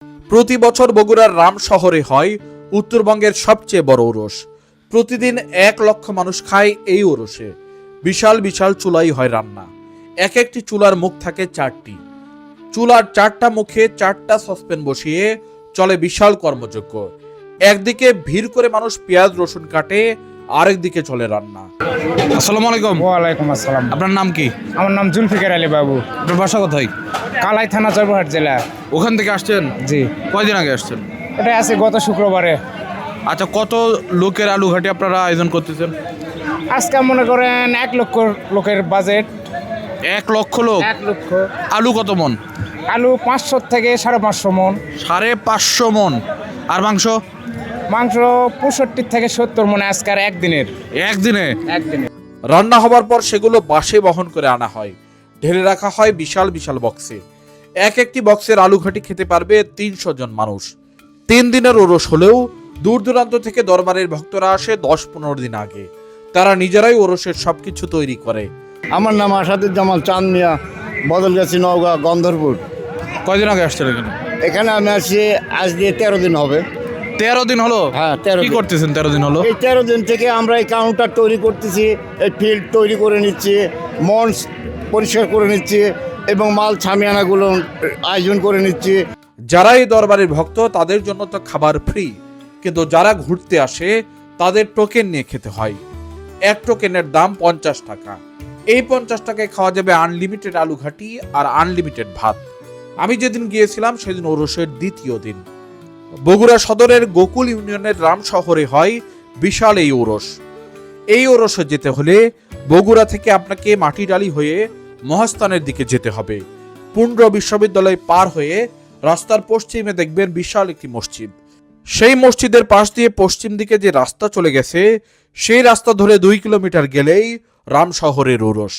প্রতি বছর বগুড়ার রাম শহরে হয় উত্তরবঙ্গের সবচেয়ে বড় ওরস। প্রতিদিন 1 লক্ষ মানুষ খায় এই ওরসে। বিশাল বিশাল চুলাই হয় রান্না। এক একটি চুলার মুখ থাকে 4টি। চুলার 4টা মুখে 4টা সসপ্যান বসিয়ে চলে বিশাল কর্মযজ্ঞ। একদিকে ভিড় করে মানুষ পেঁয়াজ রসুন কাটে, আরেকদিকে চলে রান্না। আসসালামু আলাইকুম। ওয়ালাইকুম আসসালাম। আপনার নাম কি? আমার নাম জুলফিকার আলী বাবু। আপনার বাসা কোথায়? কালাই থানা, জয়পুরহাট জেলা। ওখান থেকে আসছেন? জি। কয়দিন আগে আসছেন? এটা আছে গত শুক্রবারে। আচ্ছা, কত লোকের আলু ঘাটি আপনারা আয়োজন করতেছেন? আজকে মনে করেন 1 লক্ষ লোকের বাজেট। 1 লক্ষ লোক। 1 লক্ষ। আলু কত মন? আলু 500 থেকে 550 মন। 550 মন। আর মাংস? মাংস 65 থেকে 70 মন আজকের একদিনের। একদিনে? একদিনে। রান্না হবার পর সেগুলো বাসে বহন করে আনা হয়, ঢেলে রাখা হয় বিশাল বিশাল বক্সে। এক একটি বক্সের আলু ঘাটি খেতে পারবে 300 জন মানুষ। 3 দিনের ওরস হলেও দূর দূরান্ত থেকে দরবারের ভক্তরা আসে 10-15 দিন আগে। তারা নিজেরাই ওরসের সবকিছু তৈরি করে। আমার নাম আসাদুজ্জামান চাঁদ মিয়া, বদলগাছি, নওগাঁ, গন্ধরপুর। কয়দিন আগে আসছেন এখানে? এখানে আমি আসছি আজ দিয়ে 13 দিন হবে। 13 দিন হলো? হ্যাঁ, 13 কি দিন। করতেছেন 13 দিন হলো? এই 13 দিন থেকে আমরা এই কাউন্টার তৈরি করতেছি, এই ফিল্ড তৈরি করে নিচ্ছি, মঞ্চ পরিষ্কার করে নিচ্ছি এবং মাল ছামিয়ানাগুলো আয়োজন করে নিচ্ছি। যারা এই দরবারের ভক্ত তাদের জন্য তো খাবার ফ্রি, কিন্তু যারা ঘুরতে আসে তাদের টোকেন নিয়ে খেতে হয়। এক টোকেনের দাম 50 টাকা। এই 50 টাকায় খাওয়া যাবে আনলিমিটেড আলু ঘাটি আর আনলিমিটেড ভাত। আমি যেদিন গিয়েছিলাম সেদিন ওরসের দ্বিতীয় দিন। বগুড়া সদরের গোকুল ইউনিয়নের রাম শহরে হয় বিশাল এই ওরস। এই ওরসে যেতে হলে বগুড়া থেকে আপনাকে মাটিডালি হয়ে মহাস্থানের দিকে যেতে হবে। পুন্ড্র বিশ্ববিদ্যালয় পার হয়ে রাস্তার পশ্চিমে দেখবেন বিশাল একটি মসজিদ। সেই মসজিদের পাশ দিয়ে পশ্চিম দিকে যে রাস্তা চলে গেছে, সেই রাস্তা ধরে 2 কিলোমিটার গেলেই রাম শহরের ওরস।